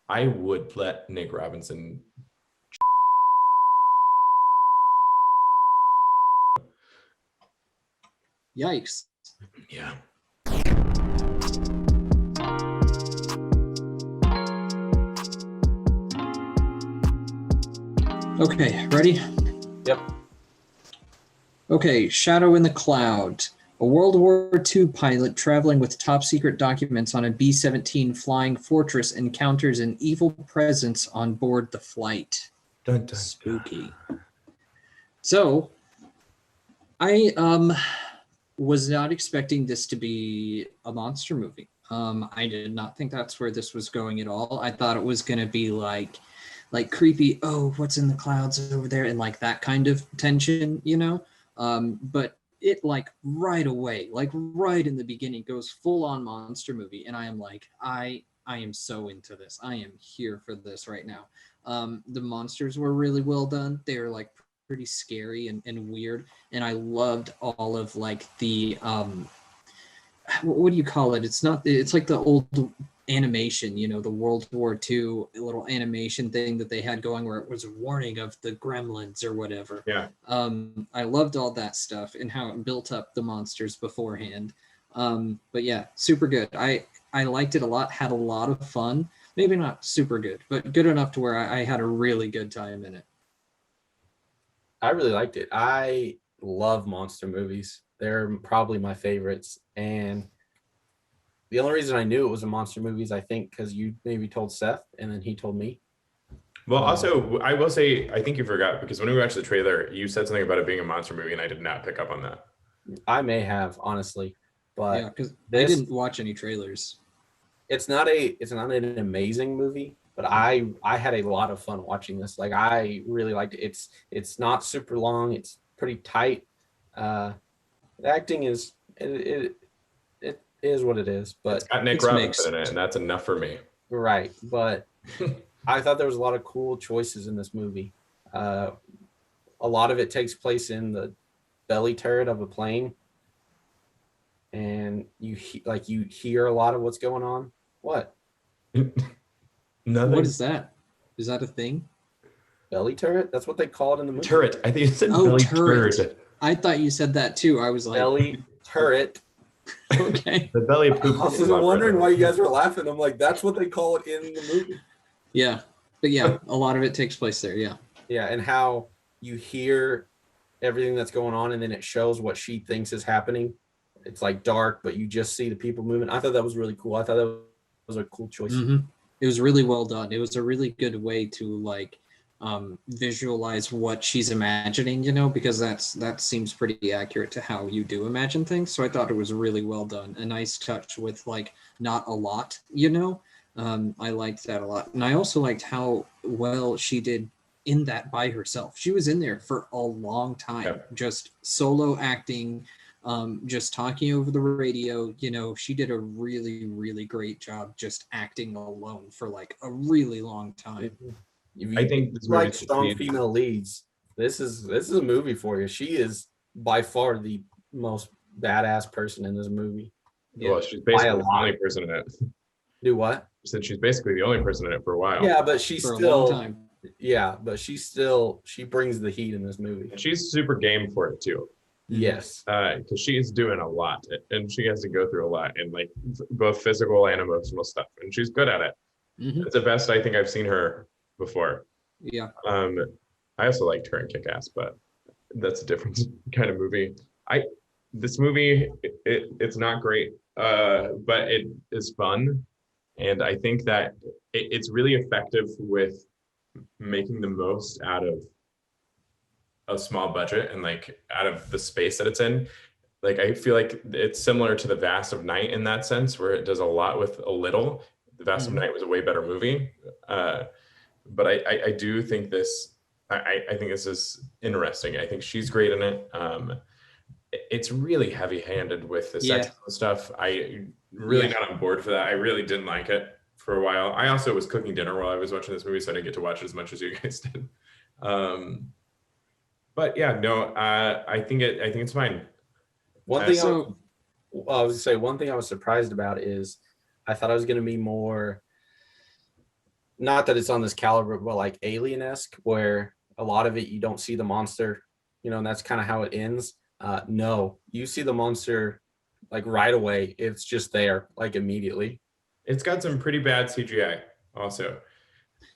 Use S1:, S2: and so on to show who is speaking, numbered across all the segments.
S1: I would let Nick Robinson.
S2: Yikes.
S1: Yeah.
S2: Okay, ready?
S3: Yep.
S2: Okay, Shadow in the Cloud. A World War II pilot traveling with top secret documents on a B-17 Flying Fortress encounters an evil presence on board the flight.
S1: Dun, dun,
S2: Spooky. So, I was not expecting this to be a monster movie. I did not think that's where this was going at all. I thought it was going to be like creepy, oh, what's in the clouds over there, and like that kind of tension, you know? But it like right away, like right in the beginning, goes full on monster movie, and I am like, I am so into this. I am here for this right now. The monsters were really well done. They were like pretty scary and weird, and I loved all of like the what do you call it? It's like the old animation, you know, the World War II little animation thing that they had going where it was a warning of the gremlins or whatever.
S1: Yeah.
S2: I loved all that stuff and how it built up the monsters beforehand. But yeah, super good. I liked it a lot, had a lot of fun. Maybe not super good, but good enough to where I had a really good time in it.
S3: I really liked it. I love monster movies. They're probably my favorites. And the only reason I knew it was a monster movie is I think because you maybe told Seth and then he told me.
S1: Well, also, I will say, I think you forgot because when we watched the trailer, you said something about it being a monster movie, and I did not pick up on that.
S3: I may have, honestly, but
S2: Yeah, because I didn't watch any trailers.
S3: It's not an amazing movie, but I had a lot of fun watching this. Like I really liked it. It's not super long. It's pretty tight. The acting it is what it is, but
S1: It's got Nick
S2: it's
S1: Robinson
S2: mixed.
S1: in it, and that's enough for me.
S3: right. But I thought there was a lot of cool choices in this movie. A lot of it takes place in the belly turret of a plane, and you hear a lot of what's going on. What?
S1: Nothing.
S2: What is that? Is that a thing?
S3: Belly turret? That's what they call it in the movie.
S1: Turret. I think it said
S2: Oh,
S1: belly
S2: turret.
S1: turd.
S2: I thought you said that too. I was like,
S3: Belly turret.
S2: okay.
S1: The belly
S3: I
S1: poop.
S3: was wondering why you guys were laughing. I'm like, that's what they call it in the movie.
S2: Yeah. But yeah, a lot of it takes place there. Yeah.
S3: Yeah, and how you hear everything that's going on and then it shows what she thinks is happening. It's like dark, but you just see the people moving. I thought that was really cool. I thought that was a cool choice.
S2: Mm-hmm. It was really well done. It was a really good way to like visualize what she's imagining, you know, because that seems pretty accurate to how you do imagine things. So I thought it was really well done. A nice touch with like not a lot, you know. I liked that a lot. And I also liked how well she did in that by herself. She was in there for a long time, just solo acting, just talking over the radio. You know, she did a really, really great job just acting alone for like a really long time.
S1: I think this
S3: like strong female leads. This is a movie for you. She is by far the most badass person in this movie.
S1: Yeah. Well, she's basically the only person in it.
S3: Do what?
S1: Since she's basically the only person in it for a while.
S3: Yeah, but she's
S2: for
S3: still
S2: a long time.
S3: Yeah, but she brings the heat in this movie.
S1: And she's super game for it too.
S3: Yes.
S1: Because she is doing a lot and she has to go through a lot in like both physical and emotional stuff. And she's good at it.
S2: Mm-hmm.
S1: It's the best I think I've seen her before.
S2: Yeah.
S1: I also liked her in Kick-Ass, but that's a different kind of movie. This movie, it's not great, but it is fun. And I think that it's really effective with making the most out of a small budget and like out of the space that it's in. Like I feel like it's similar to The Vast of Night in that sense, where it does a lot with a little. The Vast of Night was a way better movie, but I do think this. I think this is interesting. I think she's great in it. It's really heavy-handed with the sex stuff. I really not on board for that. I really didn't like it for a while. I also was cooking dinner while I was watching this movie, so I didn't get to watch it as much as you guys did. But yeah, no, I think it's fine.
S3: One thing I was say one thing I was surprised about is I thought I was going to be more not that it's on this caliber, but like Alien-esque, where a lot of it you don't see the monster, and that's kind of how it ends. No, you see the monster like right away. It's just there, like immediately.
S1: It's got some pretty bad CGI also.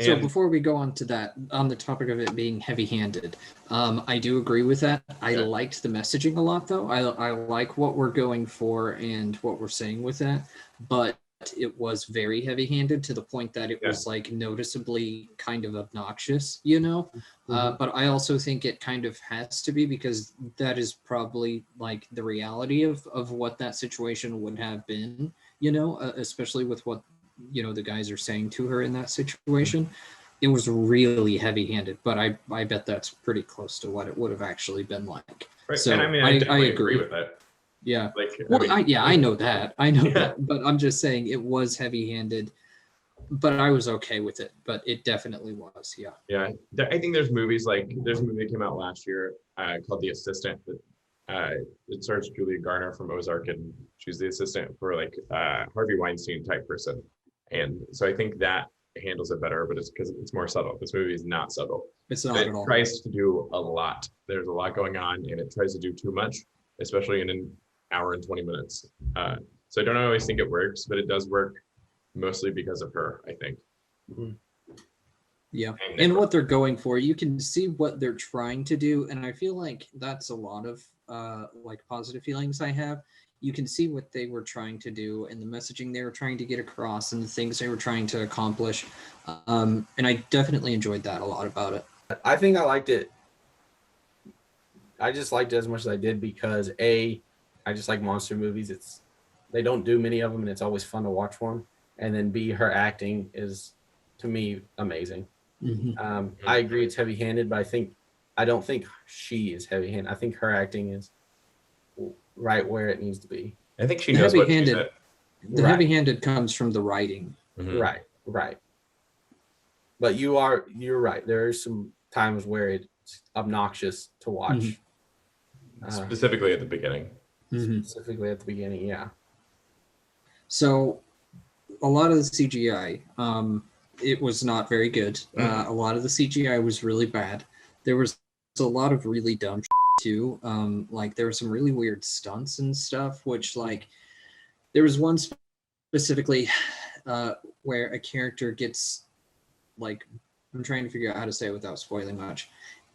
S2: So
S1: And
S2: before we go on to that, on the topic of it being heavy-handed, I do agree with that. I
S1: Yeah.
S2: liked the messaging a lot, though. I like what we're going for and what we're saying with that, but it was very heavy-handed to the point that it
S1: Yeah.
S2: was like noticeably kind of obnoxious, you know? But I also think it kind of has to be, because that is probably like the reality of what that situation would have been, especially with what the guys are saying to her in that situation. It was really heavy-handed, but I bet that's pretty close to what it would have actually been like.
S1: right,
S2: So
S1: and I mean,
S2: I
S1: I definitely
S2: agree.
S1: agree with that.
S2: Yeah.
S1: Like,
S2: Well,
S1: mean,
S2: I know that. I know
S1: Yeah.
S2: that. But I'm just saying it was heavy-handed, but I was okay with it. But it definitely was. Yeah.
S1: Yeah, I think there's movies like there's a movie that came out last year called The Assistant. It stars Julia Garner from Ozark, and she's the assistant for like Harvey Weinstein type person. And so I think that handles it better, but it's because it's more subtle. This movie is not subtle.
S2: It's not
S1: It
S2: at all.
S1: tries to do a lot. There's a lot going on, and it tries to do too much, especially in an hour and 20 minutes. So I don't always think it works, but it does work mostly because of her, I think.
S2: Yeah.
S1: And
S2: And what they're going for, you can see what they're trying to do. And I feel like that's a lot of like positive feelings I have. You can see what they were trying to do and the messaging they were trying to get across and the things they were trying to accomplish. And I definitely enjoyed that a lot about it.
S3: I think I liked it. I just liked it as much as I did because I just like monster movies. They don't do many of them, and it's always fun to watch one. And then B, her acting is, to me, amazing. I agree it's heavy-handed, but I don't think she is heavy-handed. I think her acting is right where it needs to be.
S1: I think she
S2: The
S1: knows what she
S2: heavy-handed-
S1: said.
S2: The
S3: Right.
S2: heavy-handed comes from the writing.
S1: Mhm.
S3: Right. But you're right. There are some times where it's obnoxious to watch.
S1: Specifically at the beginning.
S3: Specifically at the beginning, yeah.
S2: So a lot of the CGI, it was not very good. A lot of the CGI was really bad. There was a lot of really dumb too. Like there were some really weird stunts and stuff, which like there was one specifically where a character gets like, I'm trying to figure out how to say it without spoiling much,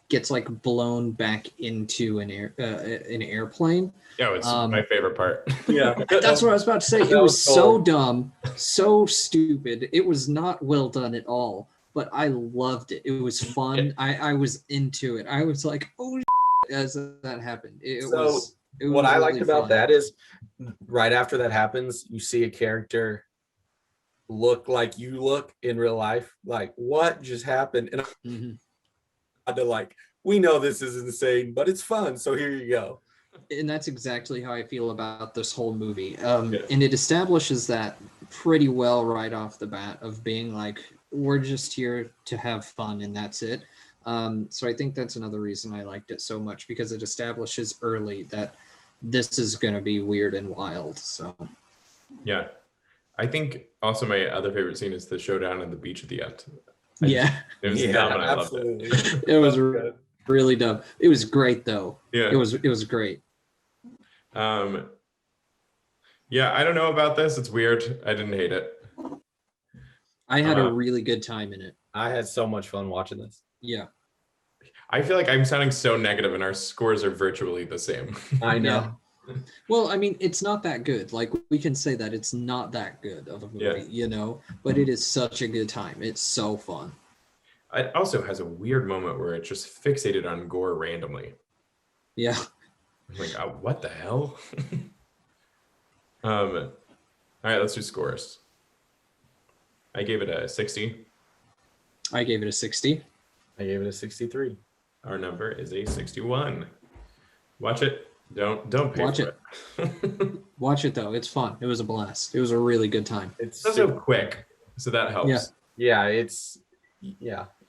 S2: gets like blown back into an airplane.
S1: Yeah, it's my favorite part.
S3: Yeah.
S2: That's what I was about to say. It
S3: That
S2: was
S3: was
S2: so
S3: cool.
S2: dumb, so stupid. It was not well done at all, but I loved it. It was fun. I was into it. I was like, oh, as that happened. It was
S3: What I liked
S2: really
S3: about
S2: fun.
S3: that is right after that happens, you see a character look like you look in real life. Like, what just happened? And
S2: Mhm.
S3: I had to like, we know this is insane, but it's fun. So here you go.
S2: And that's exactly how I feel about this whole movie.
S1: Yeah.
S2: And it establishes that pretty well right off the bat of being like, we're just here to have fun and that's it. So I think that's another reason I liked it so much, because it establishes early that this is going to be weird and wild. So
S1: Yeah. I think also my other favorite scene is the showdown on the beach at the end.
S2: yeah,
S1: It was dumb and I loved it.
S2: it was really dumb. It was great though.
S1: Yeah.
S2: It was great.
S1: Yeah, I don't know about this. It's weird. I didn't hate it.
S2: I had a really good time in it.
S3: I had so much fun watching this.
S2: Yeah.
S1: I feel like I'm sounding so negative and our scores are virtually the same.
S3: I know.
S2: Yeah. Well, I mean, it's not that good. Like we can say that it's not that good of a movie,
S1: Yeah.
S2: but it is such a good time. It's so fun.
S1: It also has a weird moment where it's just fixated on gore randomly.
S2: Yeah.
S1: I'm like, what the hell? All right, let's do scores. I gave it a 60.
S2: I gave it a 60.
S3: I gave it a 63.
S1: Our number is a 61. Watch it. Don't pay
S2: Watch
S1: for it.
S2: Watch it though. It's fun. It was a blast. It was a really good time.
S3: It's
S1: It's also quick, so that helps.
S2: Yeah.
S3: it's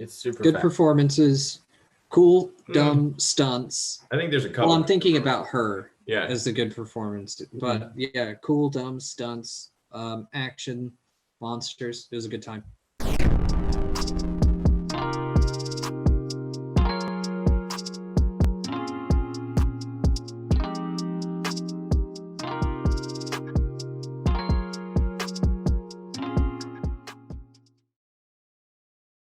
S3: super
S2: Good
S3: fast.
S2: performances, cool, dumb stunts.
S1: I think there's a couple.
S2: Well, I'm thinking about her
S1: Yeah.
S2: as the good performance, but yeah, cool, dumb stunts, action, monsters. It was a good time.